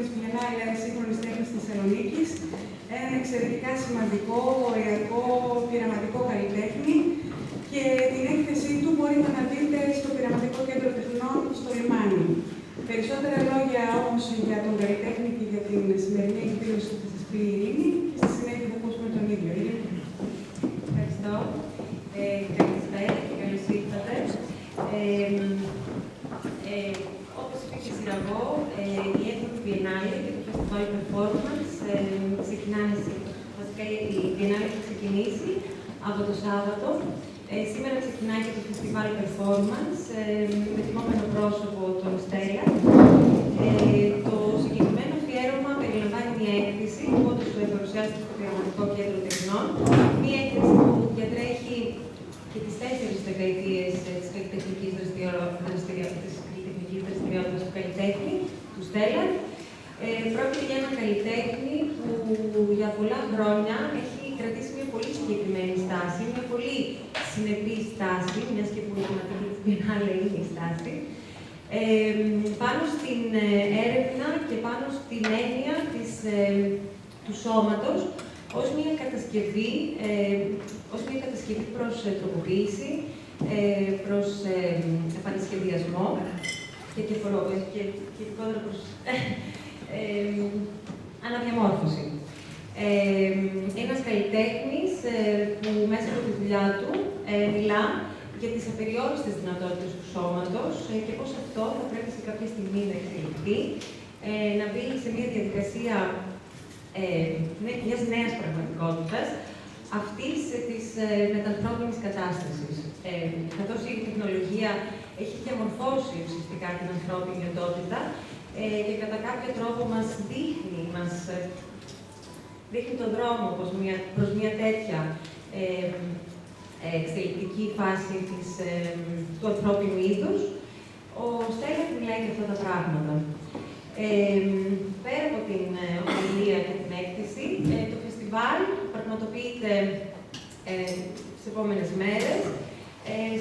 της Biennale Σύγχρονης Τέχνης της Θεσσαλονίκης, ένα εξαιρετικά σημαντικό, οριακό, πειραματικό καλλιτέχνη και την έκθεσή του μπορείτε να δείτε στο Πειραματικό Κέντρο Τεχνών στο Λιμάνι. Περισσότερα λόγια όμως για τον καλλιτέχνη και για την σημερινή εκδήλωση που θα σας πει η Ειρήνη και στη συνέχεια θα ακούσουμε τον ίδιο. Ευχαριστώ. Καλησπέρα και καλώς ήρθατε. Όπως είπε και σειραγώ, η έκτακτη Biennale και το Festival Performance ξεκινάνε. Βασικά η Biennale έχει ξεκινήσει από το Σάββατο. Σήμερα ξεκινάει και το Festival Performance με τιμόμενο πρόσωπο τον Stelarc. Το συγκεκριμένο αφιέρωμα περιλαμβάνει μια έκθεση που όντως παρουσιάζεται στο Πειραματικό Κέντρο Τεχνών. Μια έκθεση που διατρέχει και τις 4 δεκαετίες της καλλιτεχνικής δραστηριότητας του καλλιτέχνη, του Stelarc. Πρόκειται για έναν καλλιτέχνη που για πολλά χρόνια έχει κρατήσει μια πολύ συγκεκριμένη στάση, μια πολύ συνεπή στάση, μιας και που η θεματική της Biennale είναι η στάση, πάνω στην έρευνα και πάνω στην έννοια του σώματος ως μια κατασκευή προς τροποποίηση, προς επανασχεδιασμό και ειδικότερα προς αναδιαμόρφωση. Ένας καλλιτέχνης που μέσα από τη δουλειά του μιλά για τις απεριόριστες δυνατότητες του σώματος και πώς αυτό θα πρέπει σε κάποια στιγμή να εξελιχθεί, να μπει σε μια διαδικασία μιας νέας πραγματικότητας, αυτής της μετανθρώπινης κατάστασης. Καθώς η τεχνολογία έχει διαμορφώσει ουσιαστικά την ανθρώπινη οντότητα και κατά κάποιο τρόπο μας δείχνει τον δρόμο προς μια τέτοια εξελικτική φάση του ανθρώπινου είδους, ο Stelarc μιλάει για αυτά τα πράγματα. Πέρα από την ομιλία και την έκθεση, το φεστιβάλ πραγματοποιείται τις επόμενες μέρες.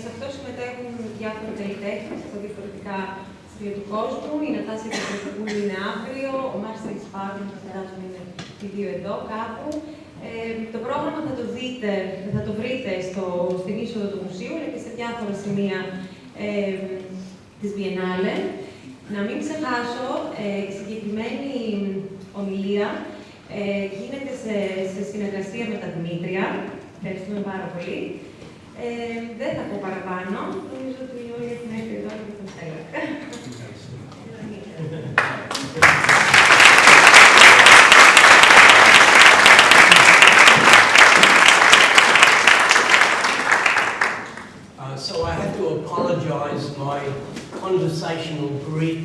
Σε αυτό συμμετέχουν διάφοροι καλλιτέχνες από διαφορετικά στοιχεία του κόσμου. Η Νατάσια του Κρατικού είναι αύριο, ο Μάρσελ Σπάρτιν και ο Φεράζων είναι οι δύο εδώ κάπου. Το πρόγραμμα θα το βρείτε στην είσοδο του Μουσείου, αλλά και σε διάφορα σημεία της Biennale. Να μην ξεχάσω, η συγκεκριμένη ομιλία γίνεται σε συνεργασία με τα Δημήτρια. Ευχαριστούμε πάρα πολύ. Δεν θα πω παραπάνω. Νομίζω ότι όλοι έχουν έρθει εδώ και τον Stelarc. So I have to apologise. My conversational Greek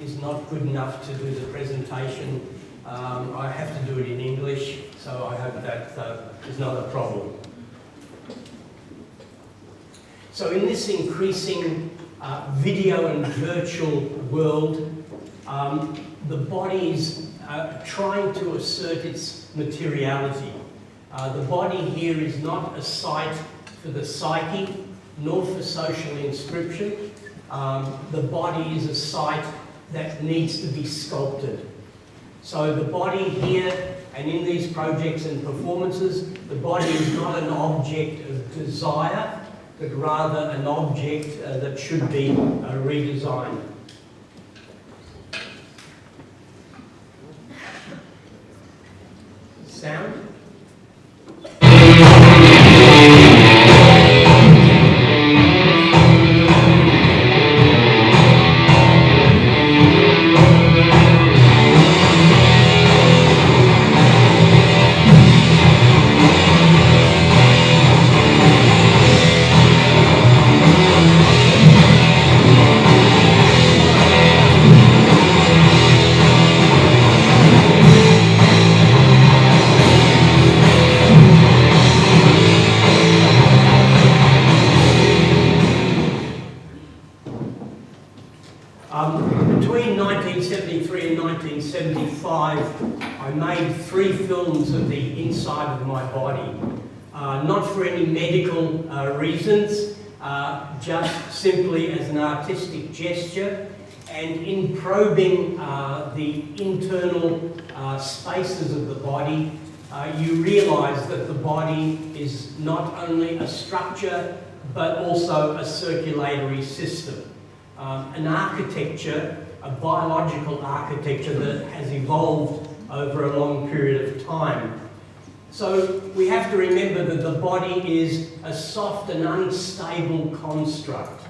is not good enough to do the presentation. I have to do it in English, so I hope that is not a problem. So in this increasing video and virtual world, the body is trying to assert its materiality. The body here is not a site for the psyche, nor for social inscription. The body is a site that needs to be sculpted. So the body here, and in these projects and performances, the body is not an object of desire, but rather an object that should be redesigned. Sound? Between 1973 and 1975, I made 3 films of the inside of my body. Not for any medical reasons, just simply as an artistic gesture, and in probing the internal spaces of the body, you realise that the body is not only a structure but also a circulatory system. An architecture, a biological architecture that has evolved over a long period of time. So we have to remember that the body is a soft and unstable construct.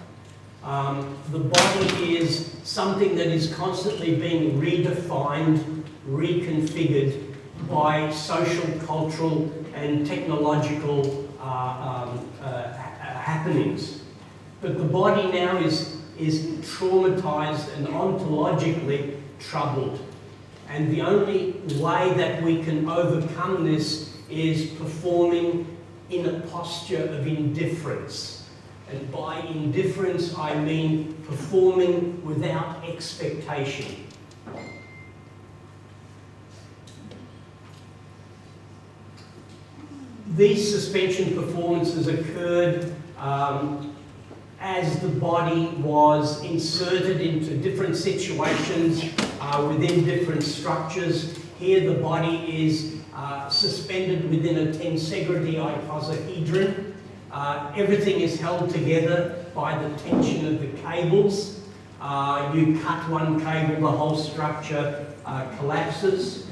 The body is something that is constantly being redefined, reconfigured by social, cultural and technological happenings. But the body now is traumatized and ontologically troubled. And the only way that we can overcome this is performing in a posture of indifference. And by indifference, I mean performing without expectation. These suspension performances occurred as the body was inserted into different situations within different structures. Here the body is suspended within a tensegrity icosahedron. Everything is held together by the tension of the cables. You cut one cable, the whole structure collapses.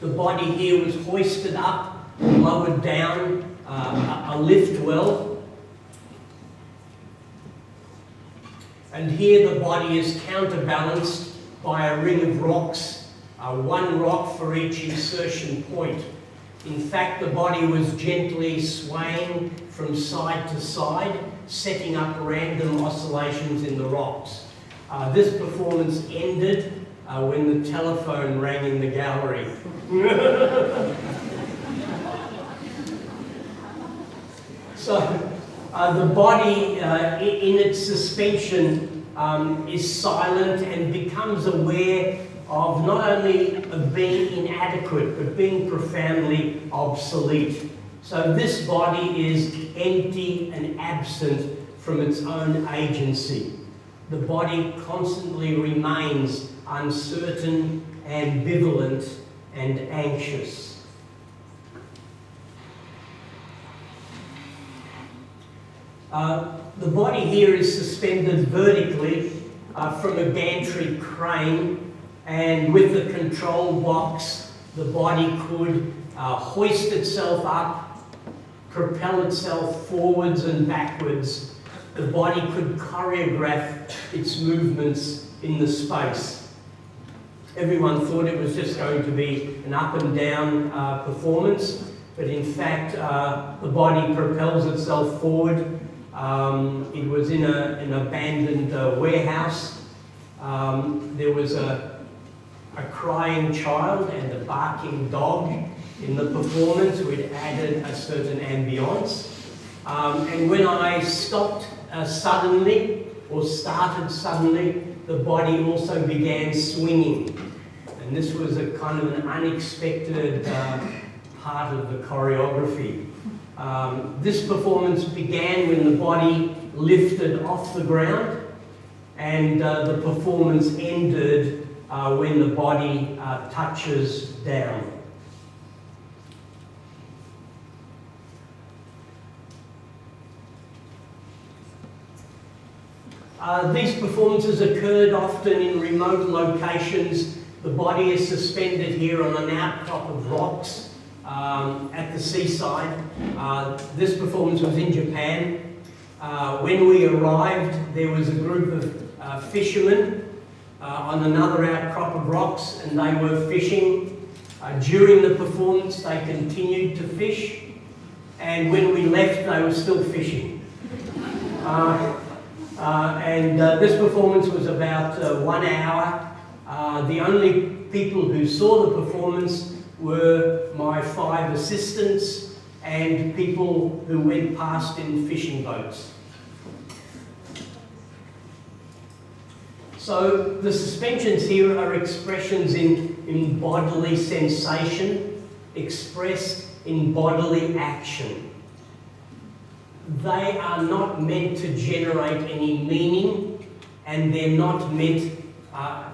The body here was hoisted up, lowered down a lift well. And here the body is counterbalanced by a ring of rocks, one rock for each insertion point. In fact, the body was gently swaying from side to side, setting up random oscillations in the rocks. This performance ended when the telephone rang in the gallery. So the body in its suspension is silent and becomes aware of not only of being inadequate but being profoundly obsolete. So this body is empty and absent from its own agency. The body constantly remains uncertain, ambivalent and anxious. The body here is suspended vertically from a gantry crane, and with the control box the body could hoist itself up, propel itself forwards and backwards. The body could choreograph its movements in the space. Everyone thought it was just going to be an up and down performance, but in fact the body propels itself forward. It was in an abandoned warehouse. There was a crying child and a barking dog in the performance, which added a certain ambience. And when I stopped suddenly, or started suddenly, the body also began swinging. And this was a kind of an unexpected part of the choreography. This performance began when the body lifted off the ground, and the performance ended when the body touches down. These performances occurred often in remote locations. The body is suspended here on an outcrop of rocks at the seaside. This performance was in Japan. When we arrived, there was a group of fishermen on another outcrop of rocks, and they were fishing. During the performance, they continued to fish, and when we left, they were still fishing. This performance was about 1 hour. The only people who saw the performance were my 5 assistants and people who went past in fishing boats. So the suspensions here are expressions in bodily sensation, expressed in bodily action. they are not meant to generate any meaning, and they're not meant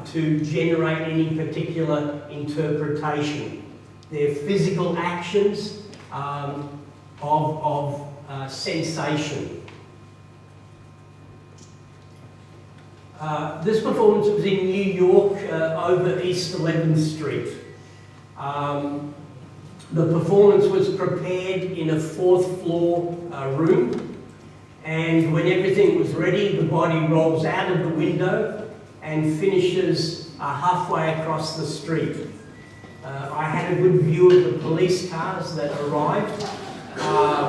to generate any particular interpretation. They're physical actions of sensation. This performance was in New York over East 11th Street. The performance was prepared in a 4th floor room, and when everything was ready, the body rolls out of the window and finishes halfway across the street. I had a good view of the police cars that arrived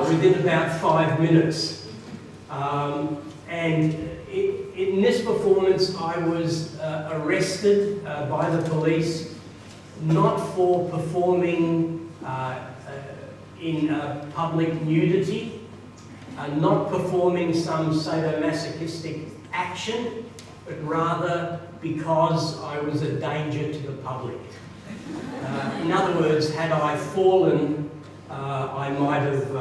within about 5 minutes. And in this performance, I was arrested by the police, not for performing in public nudity, not performing some sadomasochistic action, but rather because I was a danger to the public. In other words, had I fallen, I might have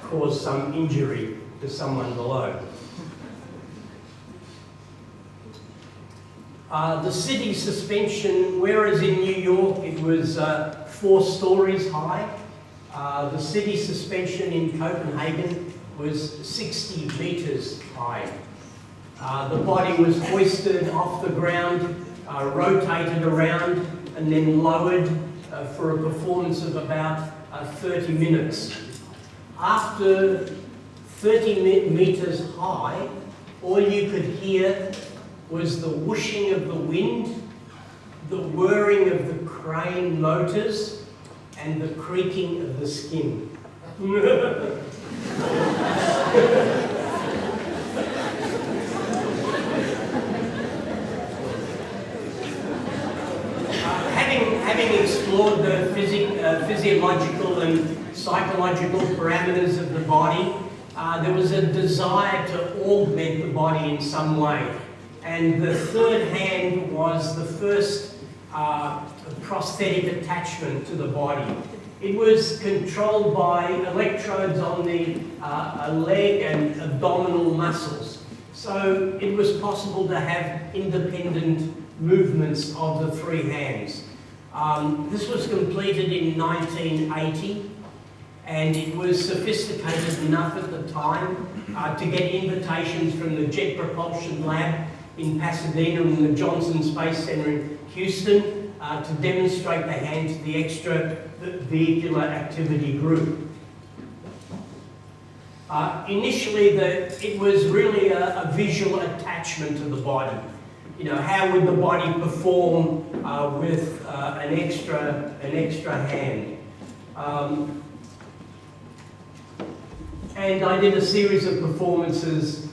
caused some injury to someone below. The city suspension, whereas in New York it was 4 stories high, the city suspension in Copenhagen was 60 meters high. The body was hoisted off the ground, rotated around, and then lowered for a performance of about 30 minutes. After 30 meters high, all you could hear was the whooshing of the wind, the whirring of the crane motors, and the creaking of the skin. Having explored the physiological and psychological parameters of the body, there was a desire to augment the body in some way. And the third hand was the first prosthetic attachment to the body. It was controlled by electrodes on the leg and abdominal muscles. So it was possible to have independent movements of the 3 hands. This was completed in 1980, and it was sophisticated enough at the time to get invitations from the Jet Propulsion Lab in Pasadena and the Johnson Space Center in Houston to demonstrate the hand to the extravehicular activity group. Initially, it was really a visual attachment to the body. You know, how would the body perform with an extra hand? And I did a series of performances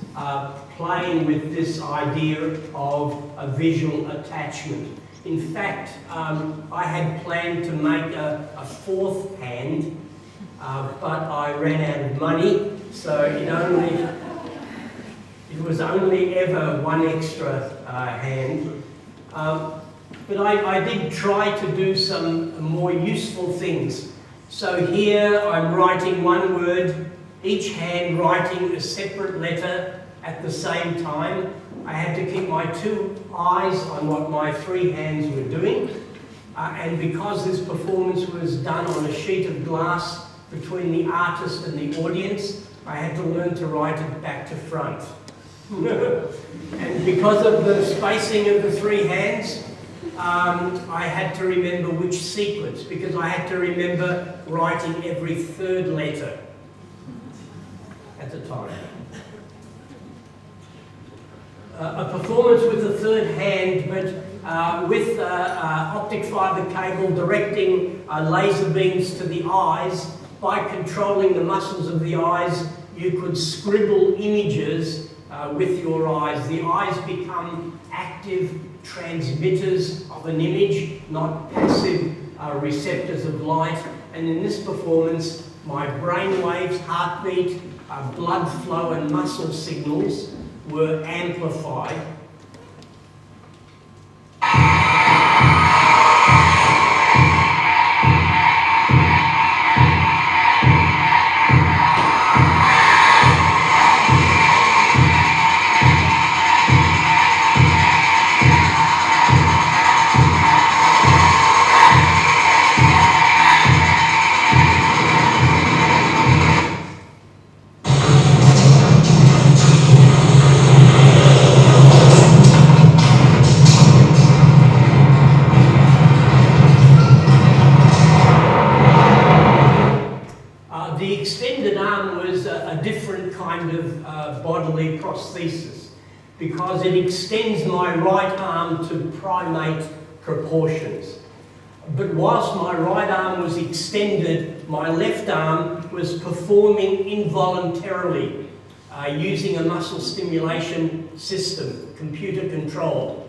playing with this idea of a visual attachment. In fact, I had planned to make a 4th hand, but I ran out of money, so it was only ever 1 extra hand. But I did try to do some more useful things. So here I'm writing 1 word, each hand writing a separate letter at the same time. I had to keep my 2 eyes on what my 3 hands were doing. And because this performance was done on a sheet of glass between the artist and the audience, I had to learn to write it back to front. And because of the spacing of the 3 hands, I had to remember which sequence, because I had to remember writing every 3rd letter at the time. A performance with a 3rd hand, but with optic fibre cable directing laser beams to the eyes. By controlling the muscles of the eyes, you could scribble images with your eyes. The eyes become active transmitters of an image, not passive receptors of light. And in this performance, my brain waves, heartbeat, blood flow and muscle signals were amplified. prosthesis because it extends my right arm to primate proportions. But whilst my right arm was extended, my left arm was performing involuntarily using a muscle stimulation system, computer controlled.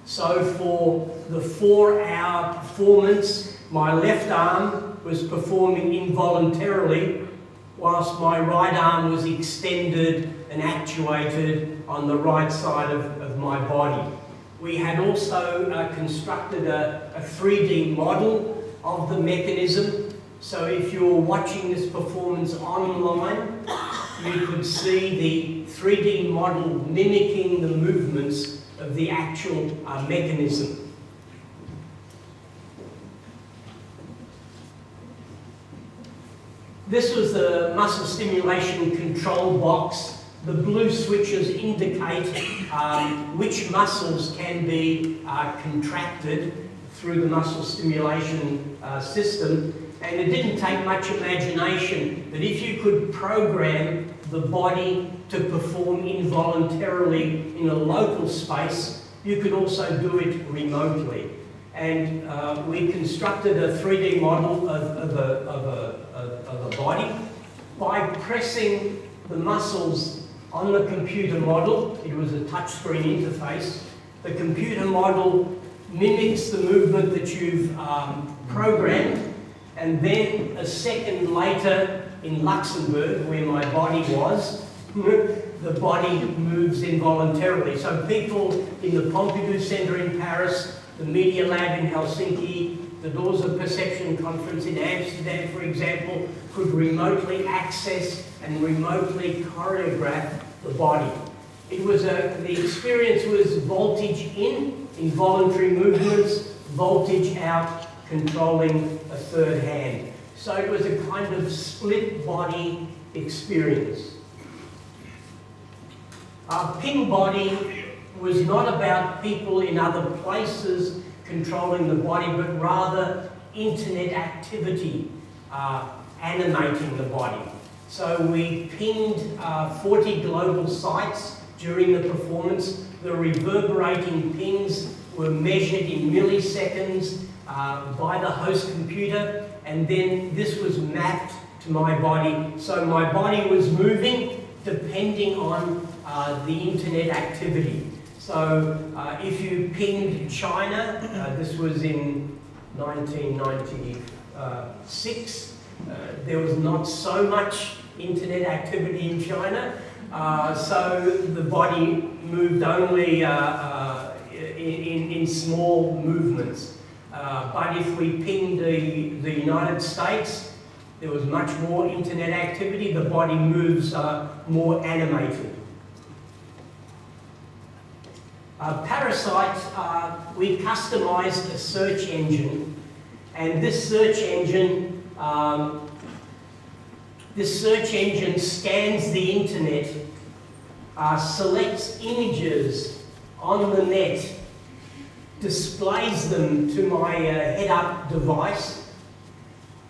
So for the 4-hour performance, my left arm was performing involuntarily, whilst my right arm was extended and actuated on the right side of my body. We had also constructed a 3D model of the mechanism, so if you're watching this performance online, you could see the 3D model mimicking the movements of the actual mechanism. This was the muscle stimulation control box. The blue switches indicate which muscles can be contracted through the muscle stimulation system. And it didn't take much imagination that if you could program the body to perform involuntarily in a local space, you could also do it remotely. And we constructed a 3D model of a body by pressing the muscles on the computer model. It was a touchscreen interface. The computer model mimics the movement that you've programmed, and then a second later in Luxembourg, where my body was, the body moves involuntarily. So people in the Pompidou Centre in Paris, the Media Lab in Helsinki, the Doors of Perception Conference in Amsterdam, for example, could remotely access and remotely choreograph the body. It was the experience was voltage in, involuntary movements, voltage out, controlling a third hand. So it was a kind of split body experience. Ping body was not about people in other places controlling the body, but rather internet activity animating the body. So we pinged 40 global sites during the performance. The reverberating pings were measured in milliseconds by the host computer, and then this was mapped to my body. So my body was moving depending on the internet activity. So if you pinged China, this was in 1996, there was not so much internet activity in China, so the body moved only in small movements. But if we pinged the United States, there was much more internet activity, the body moves more animated. Parasite, we customized a search engine, and this search engine scans the internet, selects images on the net, displays them to my head-up device,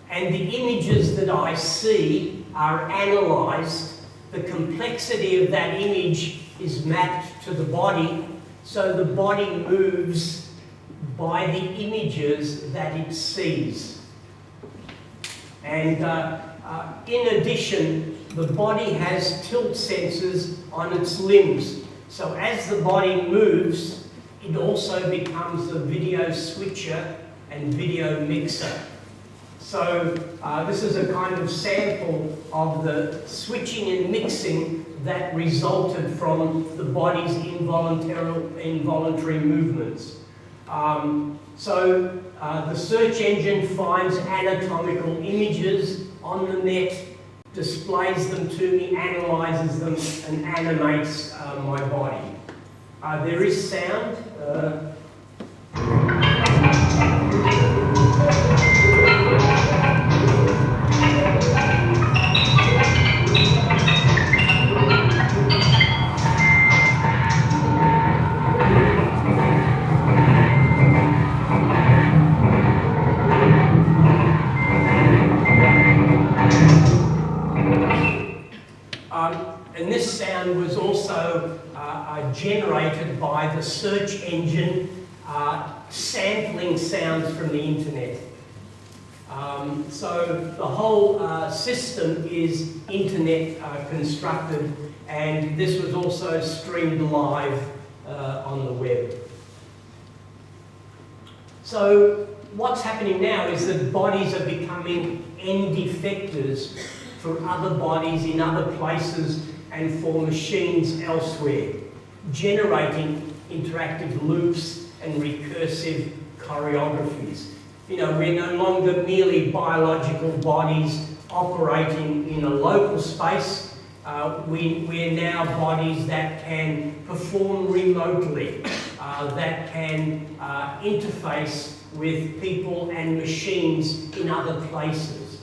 and the images that I see are analysed. The complexity of that image is mapped to the body, so the body moves by the images that it sees. And in addition, the body has tilt sensors on its limbs. So as the body moves, it also becomes the video switcher and video mixer. So this is a kind of sample of the switching and mixing that resulted from the body's involuntary movements. The search engine finds anatomical images on the net, displays them to me, analyzes them, and animates my body. There is sound. And this sound was also by the search engine sampling sounds from the internet. So the whole system is internet constructed, and this was also streamed live on the web. So what's happening now is that bodies are becoming end effectors for other bodies in other places and for machines elsewhere, generating interactive loops and recursive choreographies. You know, we're no longer merely biological bodies operating in a local space. We're now bodies that can perform remotely, that can interface with people and machines in other places.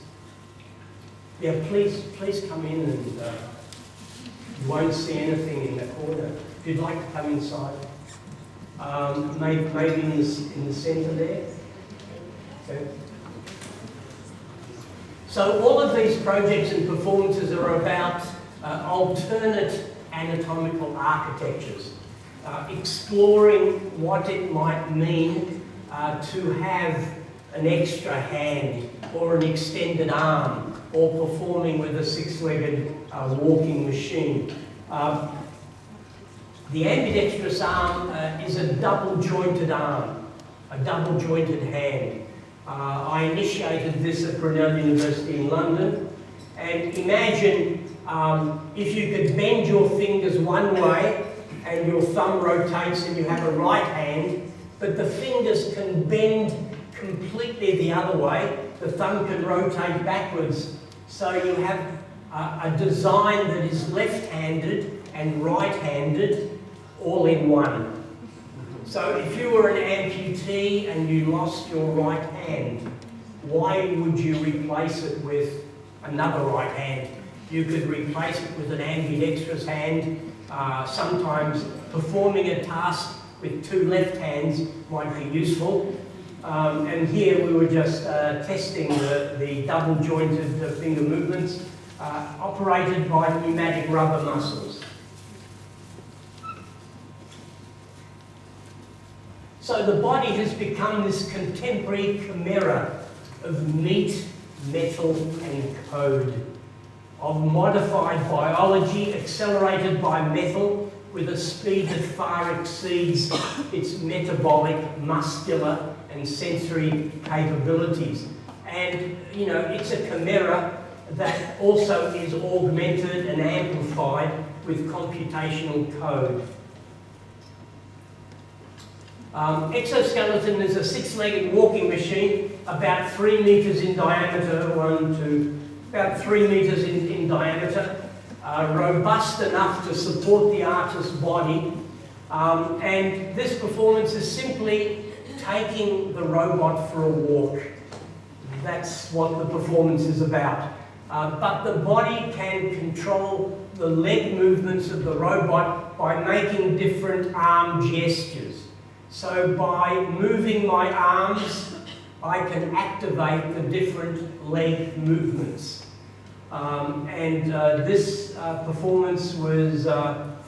Yeah, please come in, and you won't see anything in the corner. If you'd like to come inside, maybe in the centre there. Okay. So all of these projects and performances are about alternate anatomical architectures, exploring what it might mean to have an extra hand or an extended arm, or performing with a six-legged walking machine. The ambidextrous arm is a double-jointed arm, a double-jointed hand. I initiated this at Brunel University in London, and imagine if you could bend your fingers one way and your thumb rotates and you have a right hand, but the fingers can bend completely the other way, the thumb can rotate backwards, so you have a design that is left-handed and right-handed all in one. So if you were an amputee and you lost your right hand, why would you replace it with another right hand? You could replace it with an ambidextrous hand. Sometimes performing a task with two left hands might be useful. And here we were just testing the double-jointed finger movements operated by pneumatic rubber muscles. So the body has become this contemporary chimera of meat, metal, and code, of modified biology accelerated by metal with a speed that far exceeds its metabolic, muscular, and sensory capabilities. And, you know, it's a chimera that also is augmented and amplified with computational code. Exoskeleton is a six-legged walking machine, about 3 meters in diameter, about 3 meters in diameter, robust enough to support the artist's body. And this performance is simply taking the robot for a walk. That's what the performance is about. But the body can control the leg movements of the robot by making different arm gestures. So by moving my arms, I can activate the different leg movements. This performance was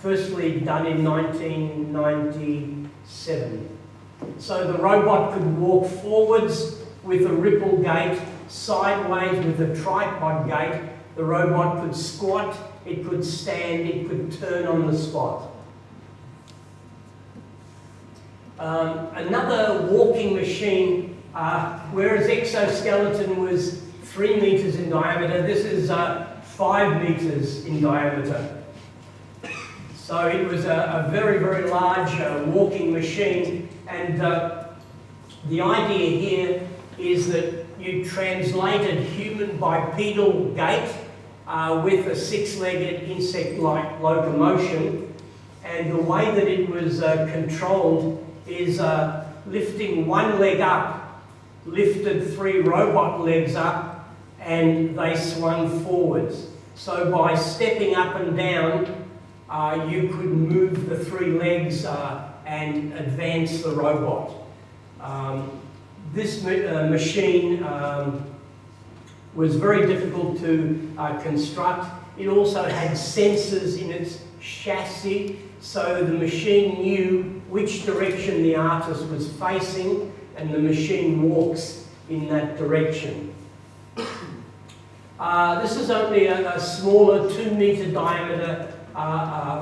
firstly done in 1997. So the robot could walk forwards with a ripple gait, sideways with a tripod gait. The robot could squat, it could stand, it could turn on the spot. Another walking machine, whereas exoskeleton was 3 meters in diameter, this is 5 meters in diameter. So it was a very, very large walking machine, and the idea here is that you translated human bipedal gait with a six-legged insect-like locomotion, and the way that it was controlled is lifting one leg up, lifted 3 robot legs up, and they swung forwards. So by stepping up and down, you could move the 3 legs and advance the robot. This machine was very difficult to construct. It also had sensors in its chassis, so the machine knew which direction the artist was facing, and the machine walks in that direction. This is only a smaller 2-meter diameter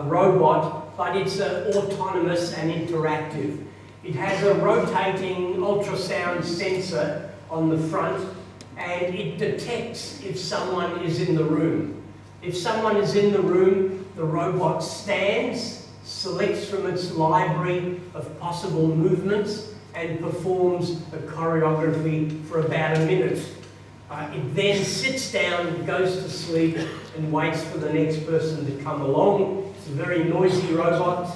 robot, but it's autonomous and interactive. It has a rotating ultrasound sensor on the front, and it detects if someone is in the room. If someone is in the room, the robot stands, selects from its library of possible movements, and performs a choreography for about a minute. It then sits down, goes to sleep, and waits for the next person to come along. It's a very noisy robot.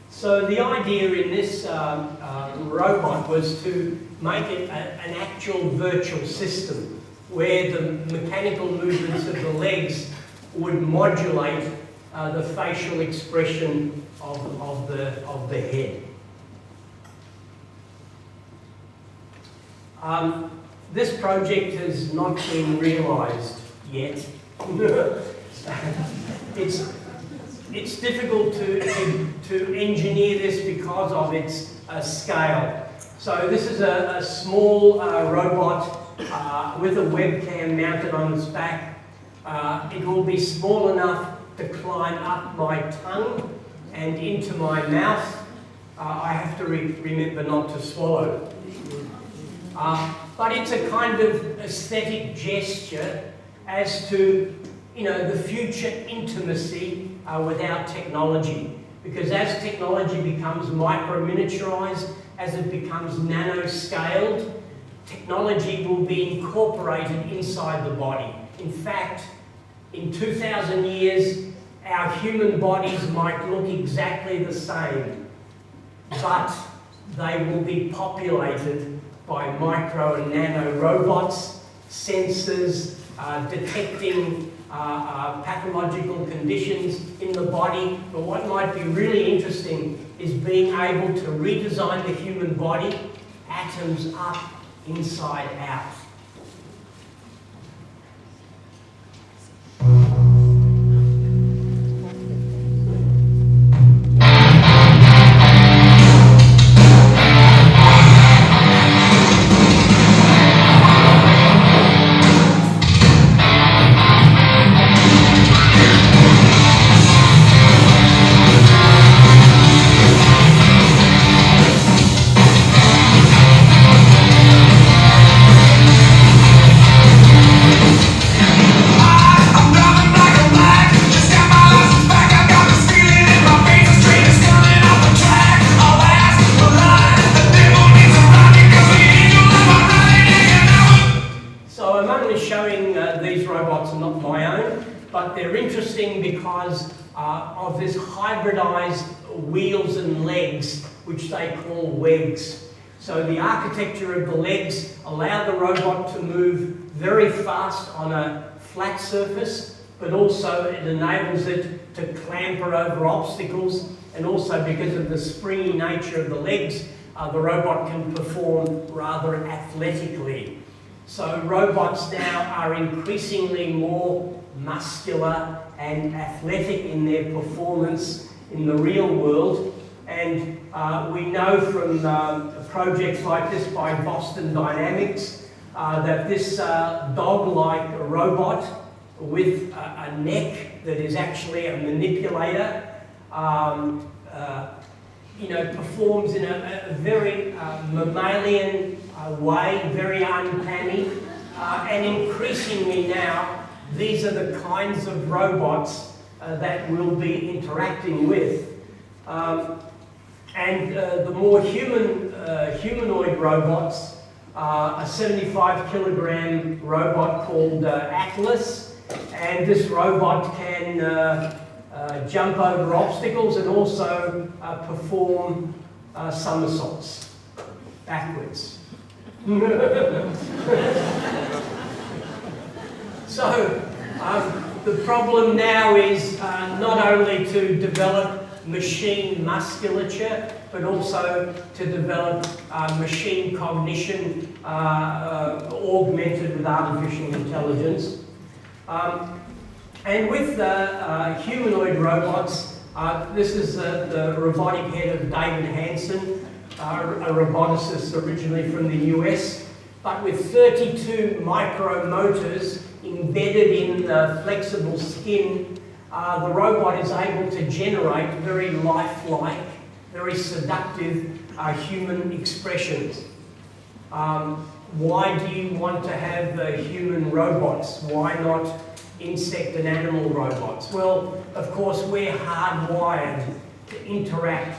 So the idea in this robot was to make it an actual virtual system where the mechanical movements of the legs would modulate the facial expression of the head. This project has not been realised yet. It's difficult to engineer this because of its scale. So this is a small robot with a webcam mounted on its back. It will be small enough to climb up my tongue and into my mouth. I have to remember not to swallow. But it's a kind of aesthetic gesture as to, you know, the future intimacy with our technology. Because as technology becomes micro-miniaturized, as it becomes nano-scaled, technology will be incorporated inside the body. In fact, in 2,000 years, our human bodies might look exactly the same, but they will be populated by micro and nano robots, sensors, detecting pathological conditions in the body. But what might be really interesting is being able to redesign the human body, atoms up, inside out. Because of this hybridized wheels and legs, which they call WEGs. So the architecture of the legs allow the robot to move very fast on a flat surface, but also it enables it to clamber over obstacles, and also because of the springy nature of the legs, the robot can perform rather athletically. So robots now are increasingly more muscular and athletic in their performance in the real world, and we know from projects like this by Boston Dynamics that this dog-like robot with a neck that is actually a manipulator, you know, performs in a very mammalian way, very uncanny, and increasingly now these are the kinds of robots that we'll be interacting with. The more humanoid robots, a 75-kilogram robot called Atlas, and this robot can jump over obstacles and also perform somersaults backwards. So the problem now is not only to develop machine musculature, but also to develop machine cognition augmented with artificial intelligence. And with humanoid robots, this is the robotic head of David Hansen, a roboticist originally from the US, but with 32 micromotors embedded in the flexible skin, the robot is able to generate very lifelike, very seductive human expressions. Why do you want to have human robots? Why not insect and animal robots? Well, of course, we're hardwired to interact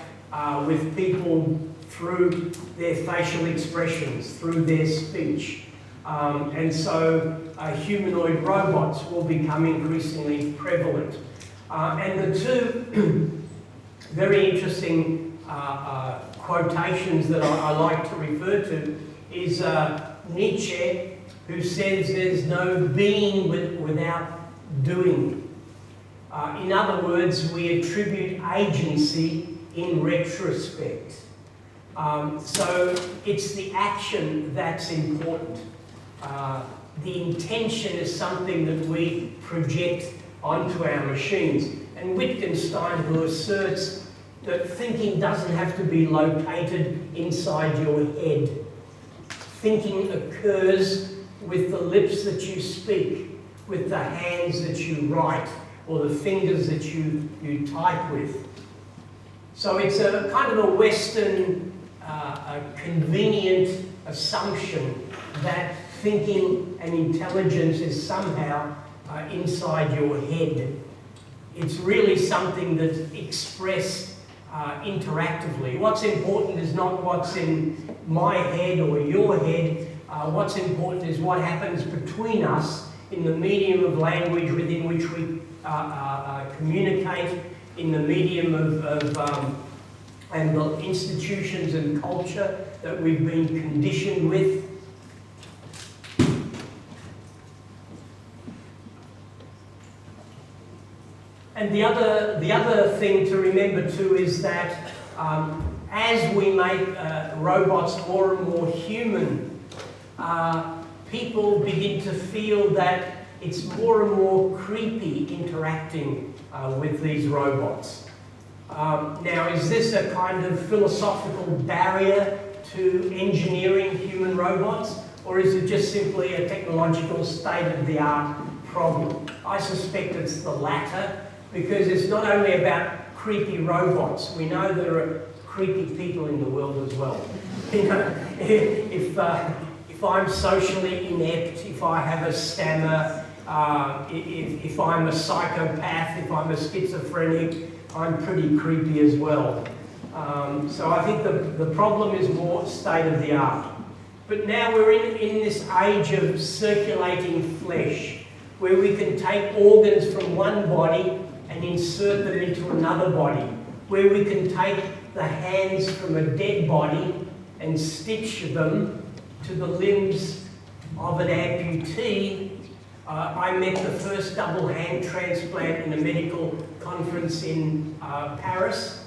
with people through their facial expressions, through their speech. And so humanoid robots will become increasingly prevalent. And the two very interesting quotations that I like to refer to is Nietzsche, who says there's no being without doing. In other words, we attribute agency in retrospect. So it's the action that's important. The intention is something that we project onto our machines. And Wittgenstein, who asserts that thinking doesn't have to be located inside your head. Thinking occurs with the lips that you speak, with the hands that you write, or the fingers that you type with. So it's a kind of a Western a convenient assumption that thinking and intelligence is somehow inside your head. It's really something that's expressed interactively. What's important is not what's in my head or your head. What's important is what happens between us in the medium of language within which we communicate, in the medium of and the institutions and culture that we've been conditioned with. And the other thing to remember too is that as we make robots more and more human, people begin to feel that it's more and more creepy interacting with these robots. Now, is this a kind of philosophical barrier to engineering human robots, or is it just simply a technological state-of-the-art problem? I suspect it's the latter, because it's not only about creepy robots. We know there are creepy people in the world as well. You know, if I'm socially inept, if I have a stammer, if I'm a psychopath, if I'm a schizophrenic, I'm pretty creepy as well. So I think the problem is more state-of-the-art. But now we're in this age of circulating flesh, where we can take organs from one body and insert them into another body, where we can take the hands from a dead body and stitch them to the limbs of an amputee. I met the first double hand transplant in a medical conference in Paris,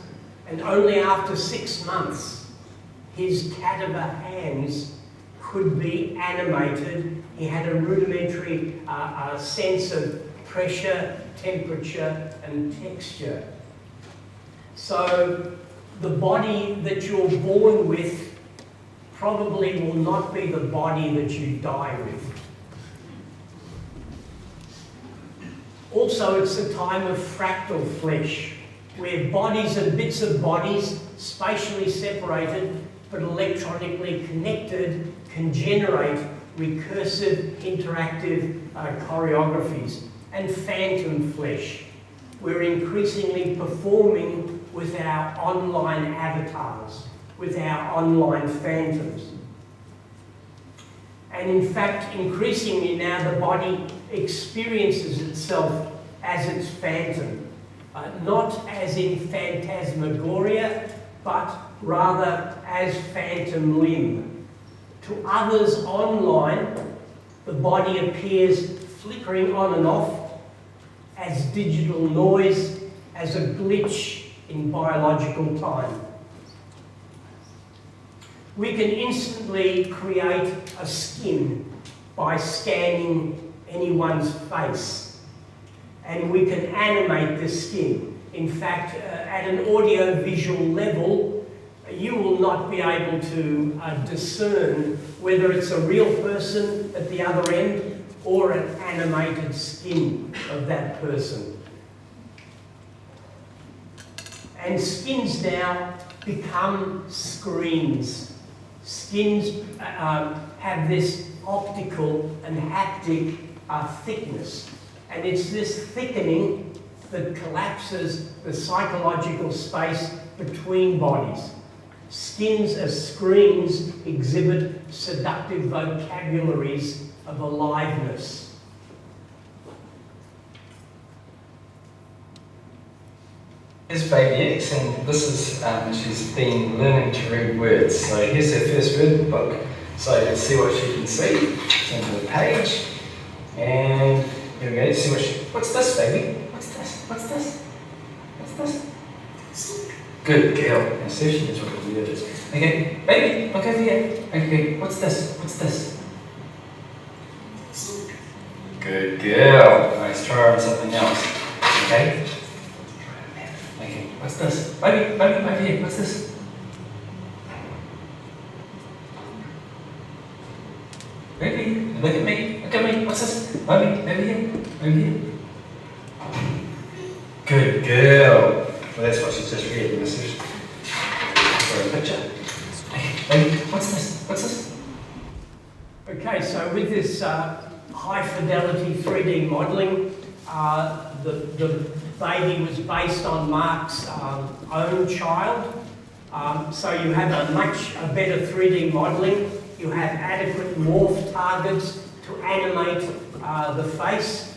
and only after 6 months his cadaver hands could be animated. He had a rudimentary sense of pressure, temperature and texture. So the body that you're born with probably will not be the body that you die with. Also, it's a time of fractal flesh, where bodies and bits of bodies, spatially separated but electronically connected, can generate recursive, interactive choreographies. And phantom flesh. We're increasingly performing with our online avatars, with our online phantoms. And in fact, increasingly now the body experiences itself as its phantom, not as in phantasmagoria, but rather as phantom limb. To others online, the body appears flickering on and off as digital noise, as a glitch in biological time. We can instantly create a skin by scanning anyone's face, and we can animate the skin. In fact, at an audio-visual level, you will not be able to discern whether it's a real person at the other end or an animated skin of that person. And skins now become screens. Skins have this optical and haptic thickness, and it's this thickening that collapses the psychological space between bodies. Skins as screens exhibit seductive vocabularies of aliveness. Here's Baby X, and this is, she's been learning to read words. So here's her first word in the book. So let's see what she can see. It's into the page. And here we go, let's see what what's this, baby? What's this? What's this? What's this? Good girl. Now see if she knows what the word is. Okay, baby, look over here. Okay, what's this? What's this? Good girl. Let's try on something else. Okay? Okay, what's this? Baby, over here, what's this? Baby, look at me, what's this? Baby, over here. Good girl. Well, that's what she's just read. For a picture. Baby, what's this? Okay, so with this high fidelity 3D modelling, the baby was based on Mark's own child. So you have a better 3D modelling. You have adequate morph targets to animate the face.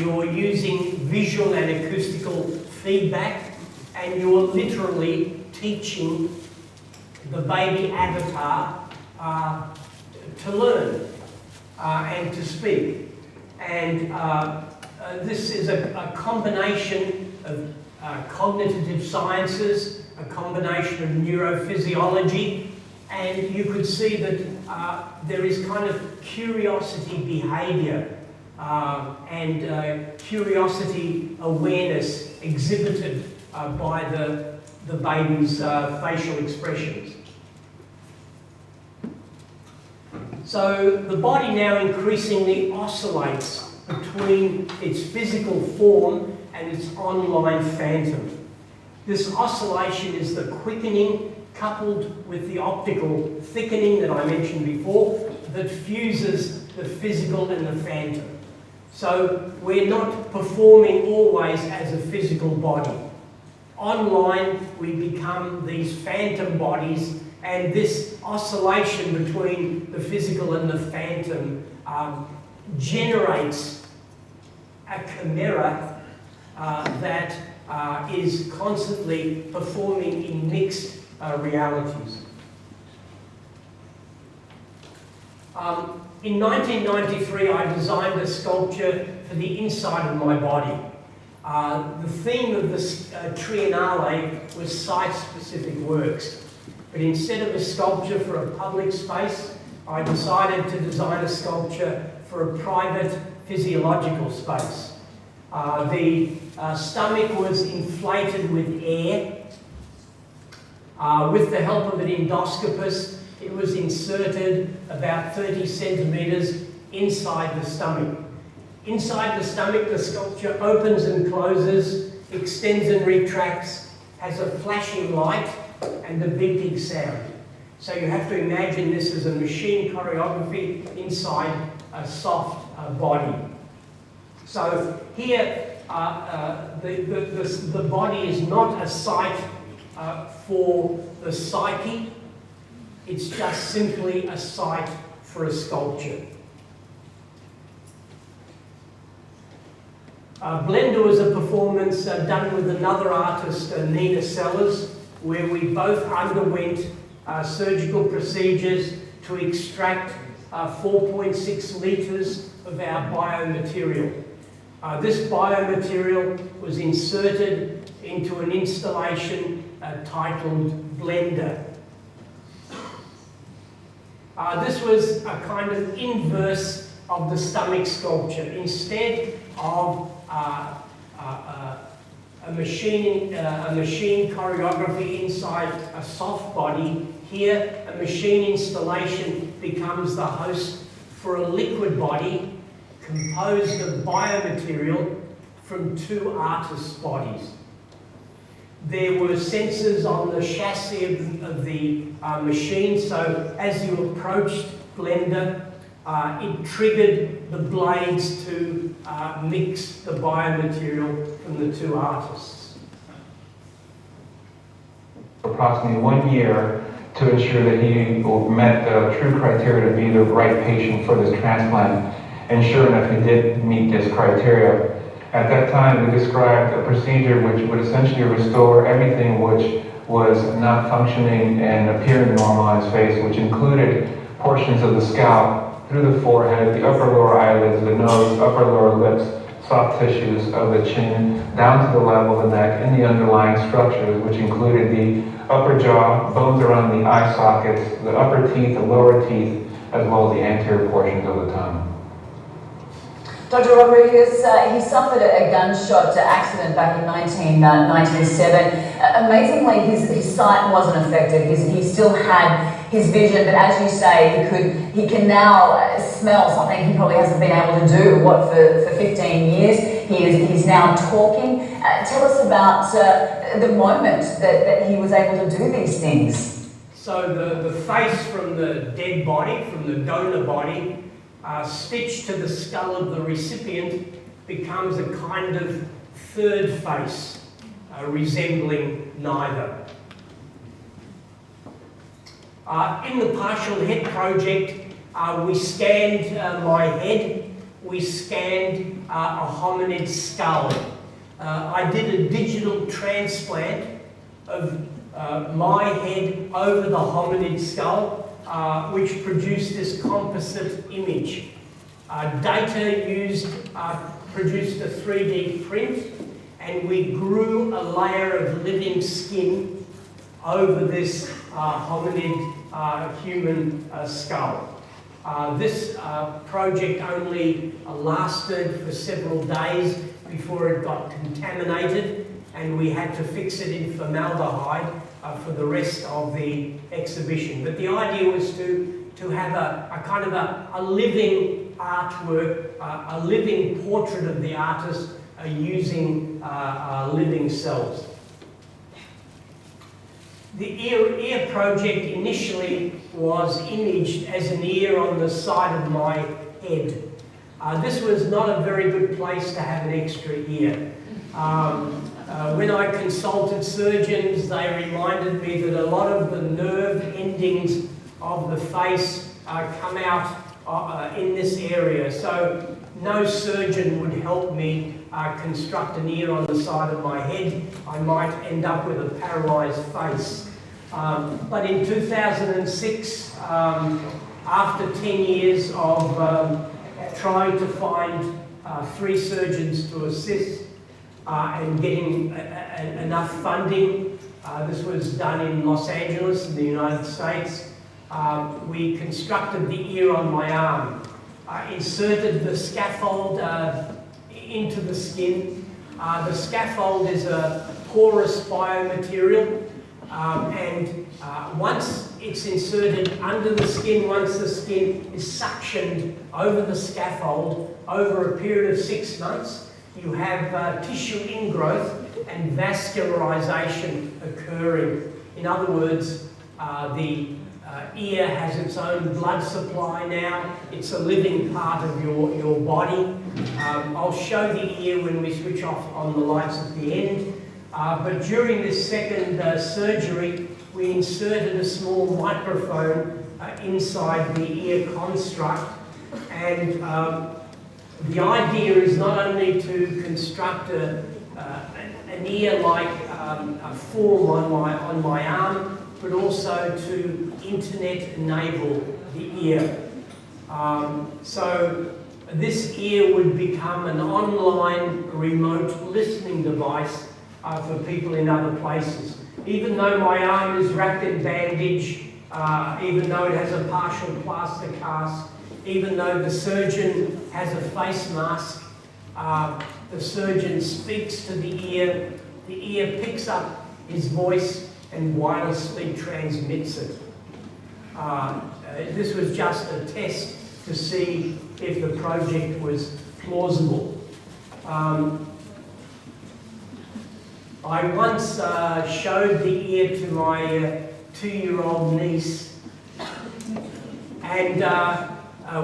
You're using visual and acoustical feedback, and you're literally teaching the baby avatar to learn and to speak. And this is a combination of cognitive sciences, a combination of neurophysiology, and you could see that there is kind of curiosity behaviour and curiosity awareness exhibited by the baby's facial expressions. So the body now increasingly oscillates between its physical form and its online phantom. This oscillation is the quickening coupled with the optical thickening that I mentioned before that fuses the physical and the phantom. So we're not performing always as a physical body. Online we become these phantom bodies, and this oscillation between the physical and the phantom generates a chimera that is constantly performing in mixed realities. In 1993, I designed a sculpture for the inside of my body. The theme of this Triennale was site-specific works. But instead of a sculpture for a public space, I decided to design a sculpture for a private physiological space. The stomach was inflated with air. With the help of an endoscopist, it was inserted about 30 centimetres inside the stomach. Inside the stomach, the sculpture opens and closes, extends and retracts, has a flashing light and a beeping sound. So you have to imagine this as a machine choreography inside a soft body. So here, the body is not a site for the psyche, it's just simply a site for a sculpture. Blender was a performance done with another artist, Nina Sellers, where we both underwent surgical procedures to extract 4.6 litres of our biomaterial. This biomaterial was inserted into an installation titled Blender. This was a kind of inverse of the stomach sculpture. Instead of a machine choreography inside a soft body, here a machine installation becomes the host for a liquid body composed of biomaterial from two artists' bodies. There were sensors on the chassis of the machine, so as you approached Blender, it triggered the blades to mix the biomaterial from the two artists. Approximately 1 year to ensure that he met the true criteria to be the right patient for this transplant. And sure enough, he did meet this criteria. At that time, we described a procedure which would essentially restore everything which was not functioning and appearing normal on his face, which included portions of the scalp, through the forehead, the upper lower eyelids, the nose, upper lower lips, soft tissues of the chin, down to the level of the neck, and the underlying structures, which included the upper jaw, bones around the eye sockets, the upper teeth, the lower teeth, as well as the anterior portions of the tongue. Dr. Rodriguez, he suffered a gunshot accident back in 1997. Amazingly, his sight wasn't affected. He still had his vision, but as you say, he can now smell something he probably hasn't been able to do, for 15 years. He's now talking. Tell us about the moment that he was able to do these things. So the face from the dead body, from the donor body, stitched to the skull of the recipient, becomes a kind of third face, resembling neither. In the partial head project, we scanned my head, we scanned a hominid skull. I did a digital transplant of my head over the hominid skull, which produced this composite image. Data used produced a 3D print, and we grew a layer of living skin over this hominid human skull. This project only lasted for several days before it got contaminated, and we had to fix it in formaldehyde for the rest of the exhibition. But the idea was to have a kind of a living artwork, a living portrait of the artist using living cells. The ear project initially was imaged as an ear on the side of my head. This was not a very good place to have an extra ear. When I consulted surgeons, they reminded me that a lot of the nerve endings of the face come out in this area. So no surgeon would help me construct an ear on the side of my head. I might end up with a paralysed face. But in 2006, after 10 years of trying to find 3 surgeons to assist and getting enough funding, this was done in Los Angeles in the United States, we constructed the ear on my arm, inserted the scaffold into the skin. The scaffold is a porous biomaterial, and once it's inserted under the skin, once the skin is suctioned over the scaffold over a period of 6 months, you have tissue ingrowth and vascularization occurring. In other words, the ear has its own blood supply now. It's a living part of your body. I'll show the ear when we switch off on the lights at the end. But during this second surgery, we inserted a small microphone inside the ear construct, and the idea is not only to construct an ear like a form on my arm, but also to internet enable the ear. So this ear would become an online remote listening device for people in other places. Even though my arm is wrapped in bandage, even though it has a partial plaster cast, even though the surgeon has a face mask, the surgeon speaks to the ear picks up his voice and wirelessly transmits it. This was just a test to see if the project was plausible. I once showed the ear to my 2-year-old niece, and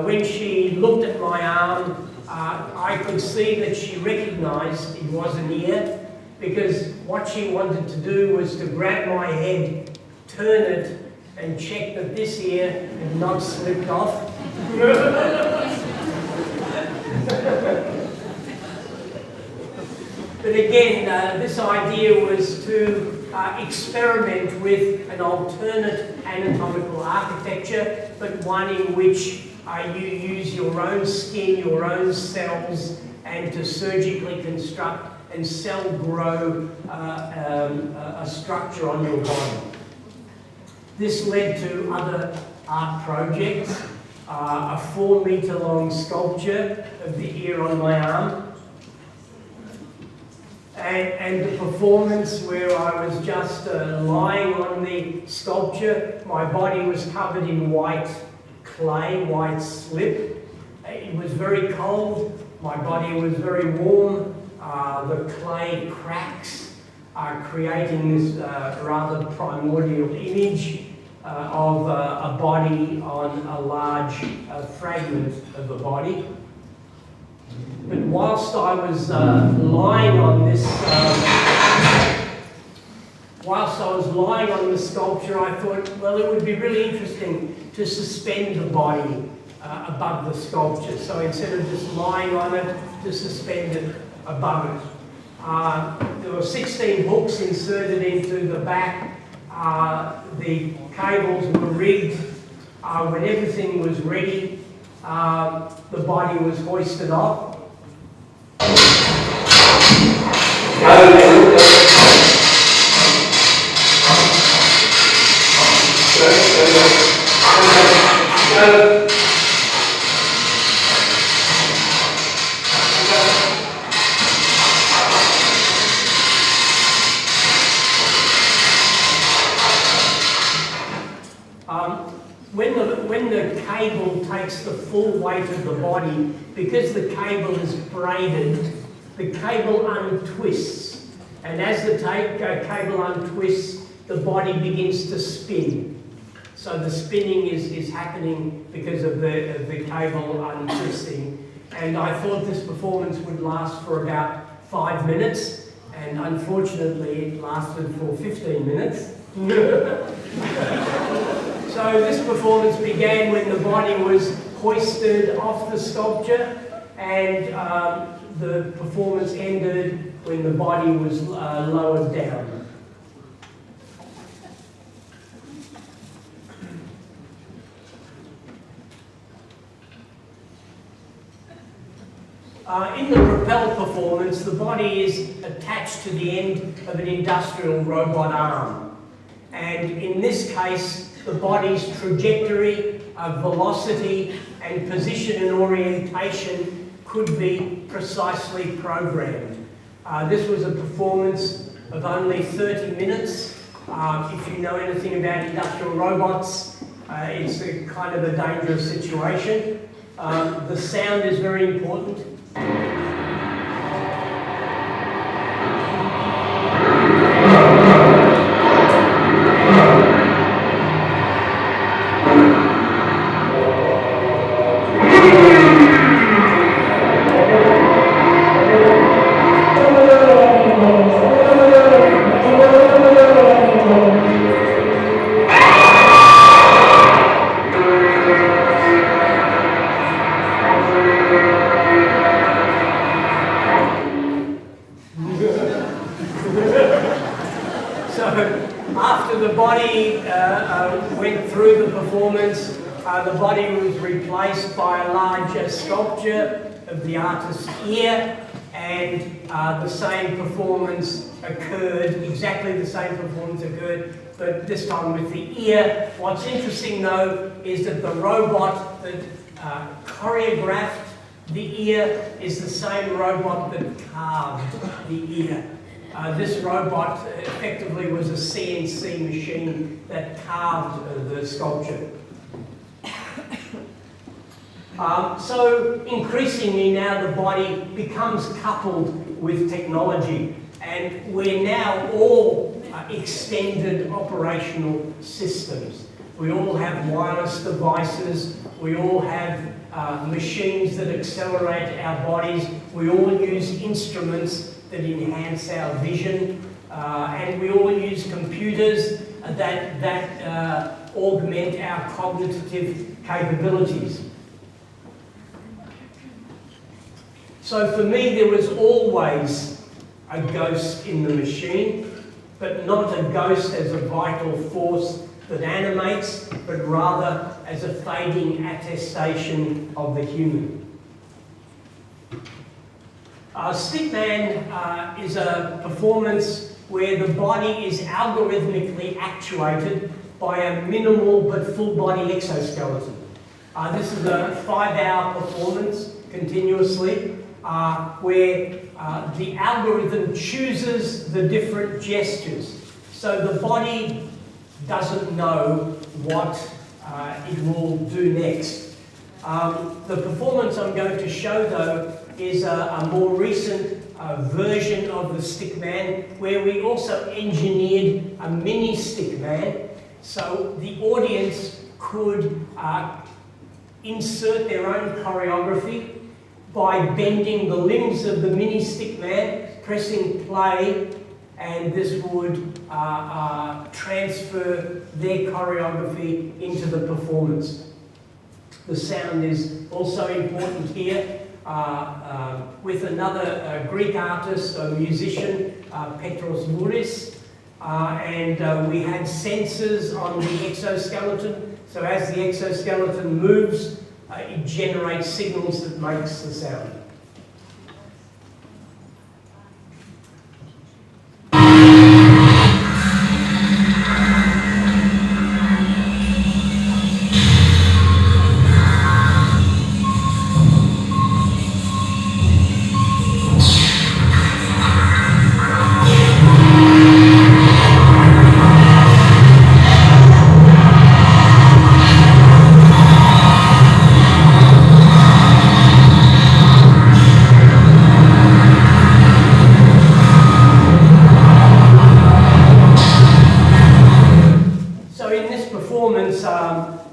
when she looked at my arm, I could see that she recognized it was an ear, because what she wanted to do was to grab my head, turn it, and check that this ear had not slipped off. But again, this idea was to experiment with an alternate anatomical architecture, but one in which you use your own skin, your own cells, and to surgically construct and cell grow a structure on your body. This led to other art projects, a 4-meter long sculpture of the ear on my arm, and the performance where I was just lying on the sculpture. My body was covered in white clay, white slip. It was very cold, my body was very warm. The clay cracks are creating this rather primordial image of a body on a large fragment of a body. But whilst I was lying on this, sculpture, I thought, well, it would be really interesting to suspend the body above the sculpture. So instead of just lying on it, to suspend it above it. There were 16 hooks inserted into the back. The cables were rigged. When everything was ready, the body was hoisted off. When the cable takes the full weight of the body, because the cable is braided, the cable untwists. And as the cable untwists, the body begins to spin. So the spinning is happening because of the cable untwisting. And I thought this performance would last for about 5 minutes, and unfortunately it lasted for 15 minutes. So this performance began when the body was hoisted off the sculpture, and the performance ended when the body was lowered down. In the propel performance, the body is attached to the end of an industrial robot arm. And in this case, the body's trajectory, velocity, and position and orientation could be precisely programmed. This was a performance of only 30 minutes. If you know anything about industrial robots, it's a kind of a dangerous situation. The sound is very important. So after the body went through the performance, the body was replaced by a larger sculpture of the artist's ear, and the same performance occurred, exactly the same performance occurred, but this time with the ear. What's interesting though is that the robot that choreographed the ear is the same robot that carved the ear. This robot effectively was a CNC machine that carved the sculpture. So increasingly now the body becomes coupled with technology, and we're now all extended operational systems. We all have wireless devices, we all have machines that accelerate our bodies, we all use instruments that enhance our vision, and we all use computers that augment our cognitive capabilities. So for me, there was always a ghost in the machine, but not a ghost as a vital force that animates, but rather as a fading attestation of the human. Stickman is a performance where the body is algorithmically actuated by a minimal but full body exoskeleton. This is a 5-hour performance continuously, where the algorithm chooses the different gestures. So the body doesn't know what it will do next. The performance I'm going to show though is a more recent version of the Stickman, where we also engineered a mini Stickman, so the audience could insert their own choreography by bending the limbs of the mini Stickman, pressing play, and this would transfer their choreography into the performance. The sound is also important here. With another Greek artist, a musician, Petros Mouris, and we had sensors on the exoskeleton, so as the exoskeleton moves, it generates signals that makes the sound.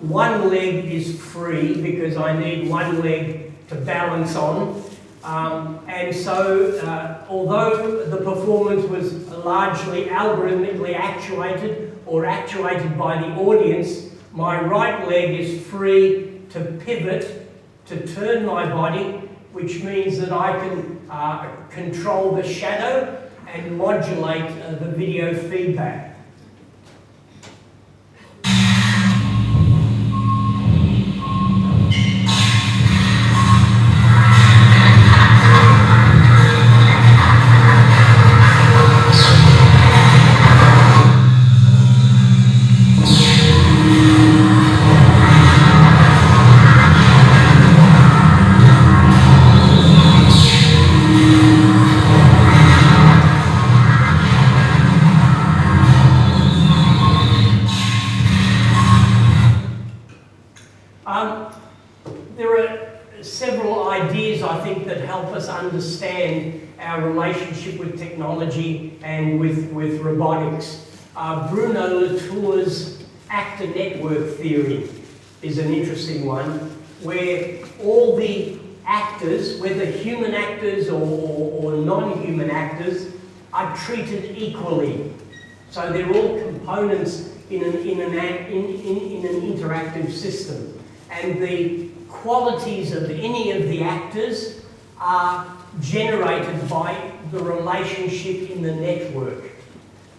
One leg is free because I need one leg to balance on. And so, although the performance was largely algorithmically actuated or actuated by the audience, my right leg is free to pivot, to turn my body, which means that I can control the shadow and modulate the video feedback. There are several ideas, I think, that help us understand our relationship with technology and with robotics. Bruno Latour's actor network theory is an interesting one, where all the actors, whether human actors or non-human actors, are treated equally. So they're all components in an interactive system. And the qualities of any of the actors are generated by the relationship in the network.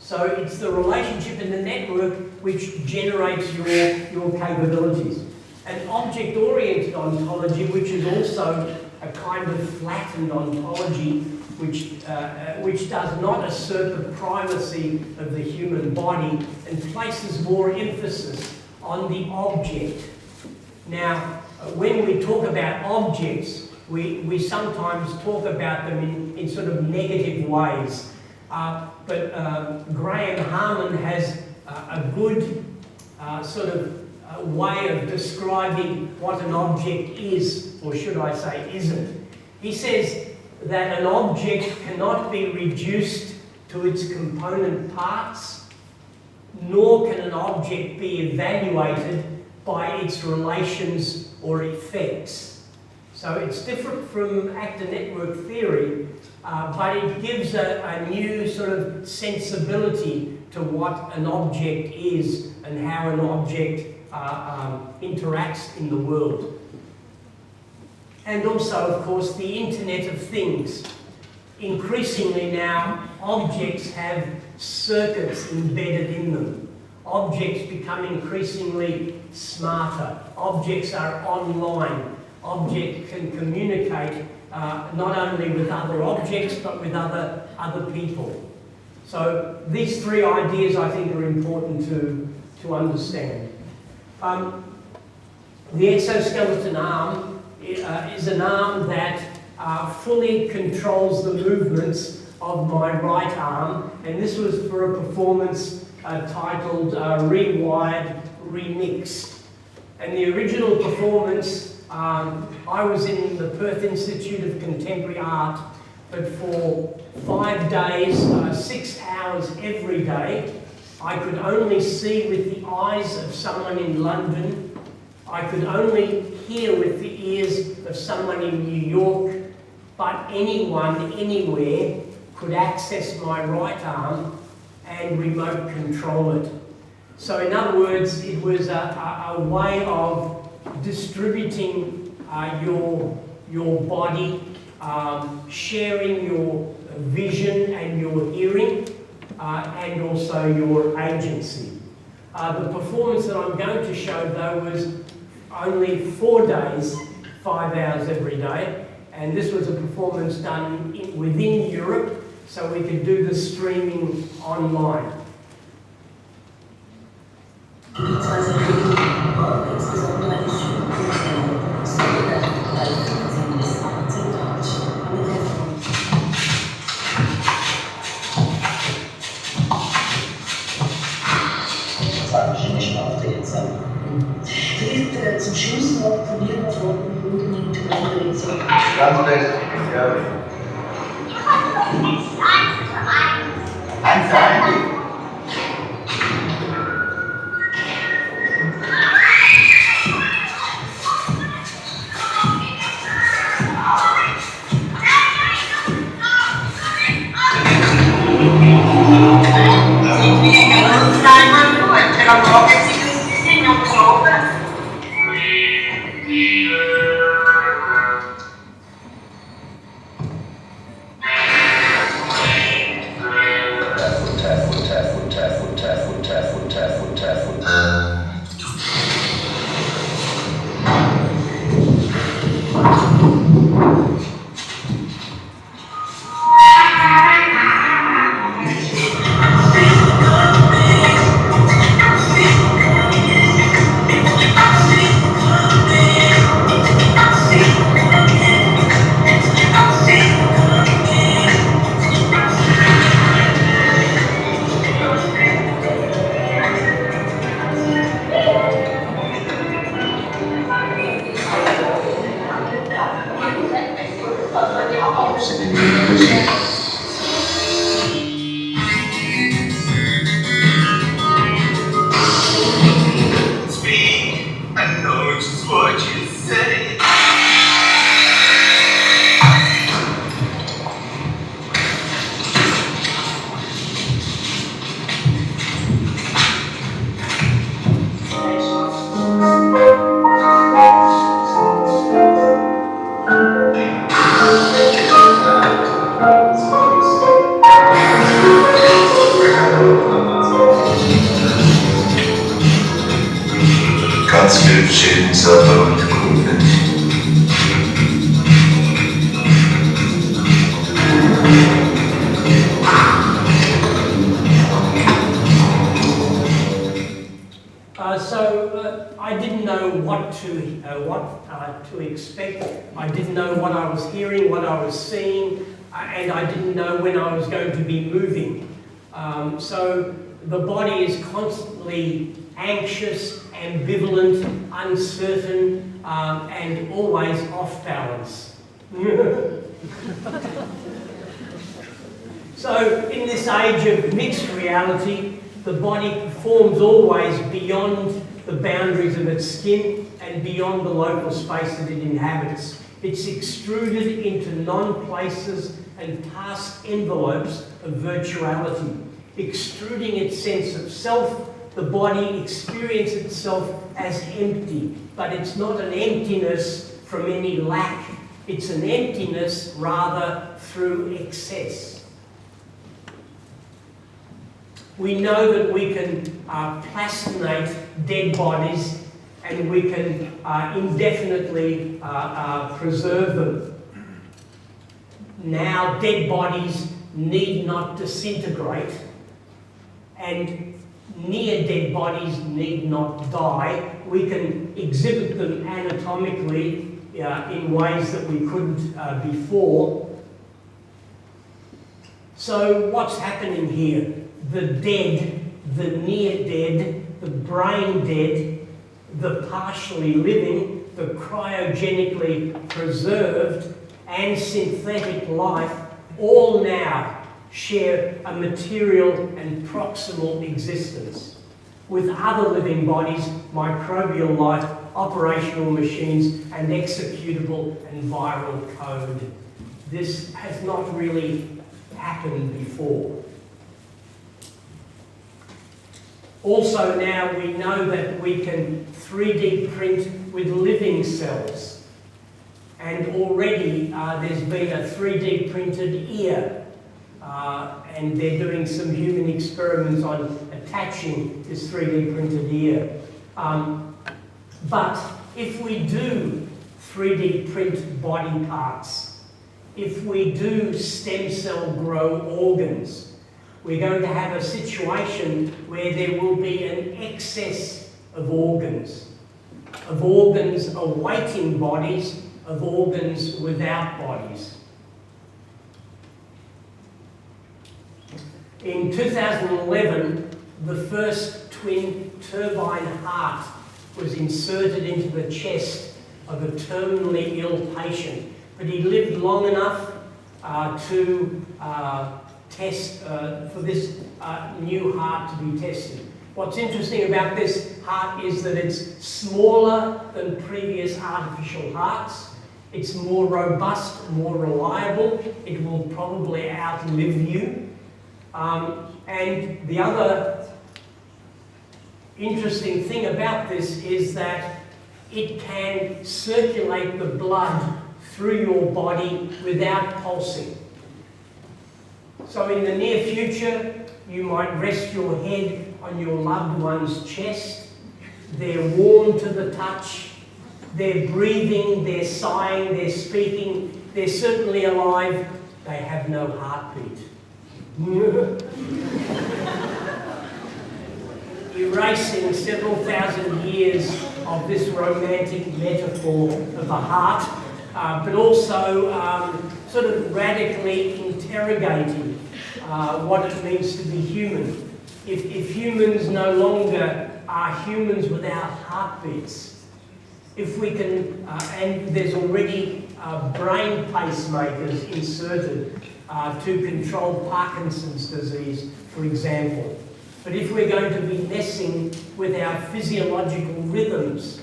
So it's the relationship in the network which generates your capabilities. An object-oriented ontology, which is also a kind of flattened ontology, which does not assert the primacy of the human body and places more emphasis on the object. Now, when we talk about objects, we sometimes talk about them in sort of negative ways. But Graham Harman has a good sort of way of describing what an object is, or should I say isn't. He says that an object cannot be reduced to its component parts, nor can an object be evaluated by its relations or effects. So it's different from actor network theory, but it gives a new sort of sensibility to what an object is and how an object interacts in the world. And also, of course, the Internet of Things. Increasingly now, objects have circuits embedded in them. Objects become increasingly smarter. Objects are online. Objects can communicate not only with other objects, but with other people. So these three ideas, I think, are important to understand. The exoskeleton arm is an arm that fully controls the movements of my right arm, and this was for a performance titled Rewired Remixed. And the original performance, I was in the Perth Institute of Contemporary Art, but for 5 days, 6 hours every day, I could only see with the eyes of someone in London. I could only hear with the ears of someone in New York, but anyone, anywhere, could access my right arm and remote control it. So in other words, it was a way of distributing your body, sharing your vision and your hearing, and also your agency. The performance that I'm going to show, though, was only 4 days, 5 hours every day, and this was a performance done within Europe, so we could do the streaming online. Zum Schluss noch von Ihren Worten unbedingt Reaktion. Ganz fest, ja. 1 zu 1. I didn't know what to expect. I didn't know what I was hearing, what I was seeing, and I didn't know when I was going to be moving. So the body is constantly anxious, ambivalent, uncertain, and always off balance. So in this age of mixed reality, the body performs always beyond the boundaries of its skin and beyond the local space that it inhabits. It's extruded into non-places and task envelopes of virtuality. Extruding its sense of self, the body experiences itself as empty, but it's not an emptiness from any lack. It's an emptiness rather through excess. We know that we can plastinate dead bodies and we can indefinitely preserve them. Now dead bodies need not disintegrate and near dead bodies need not die. We can exhibit them anatomically in ways that we couldn't before. So what's happening here? The dead, the near dead, the brain dead, the partially living, the cryogenically preserved and synthetic life all now share a material and proximal existence. With other living bodies, microbial life, operational machines and executable and viral code. This has not really happened before. Also now we know that we can 3D print with living cells. And already there's been a 3D printed ear. And they're doing some human experiments on attaching this 3D printed ear. But if we do 3D print body parts, if we do stem cell grow organs, we're going to have a situation where there will be an excess of organs awaiting bodies, of organs without bodies. In 2011, the first twin turbine heart was inserted into the chest of a terminally ill patient, but he lived long enough to test for this new heart to be tested. What's interesting about this heart is that it's smaller than previous artificial hearts. It's more robust, more reliable. It will probably outlive you. And the other interesting thing about this is that it can circulate the blood through your body without pulsing. So in the near future, you might rest your head on your loved one's chest. They're warm to the touch. They're breathing, they're sighing, they're speaking. They're certainly alive. They have no heartbeat. Erasing several thousand years of this romantic metaphor of a heart, but also sort of radically interrogating what it means to be human. If humans no longer are humans without heartbeats, if we can, and there's already brain pacemakers inserted to control Parkinson's disease, for example. But if we're going to be messing with our physiological rhythms,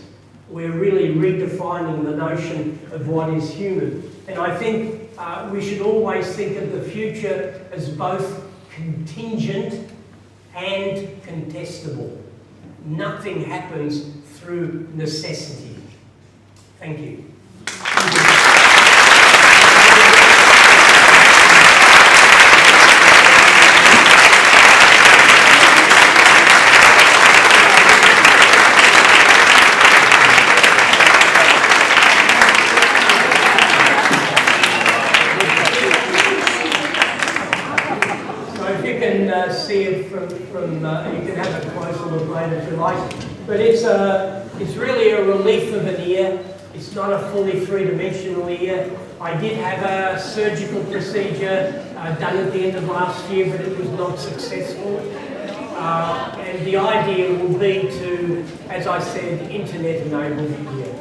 we're really redefining the notion of what is human. And I think we should always think of the future as both contingent and contestable. Nothing happens through necessity. Thank you. See it from you can have a closer look later if you like. But it's really a relief of an ear. It's not a fully three-dimensional ear. I did have a surgical procedure done at the end of last year, but it was not successful. And the idea will be to, as I said, internet-enable the ear.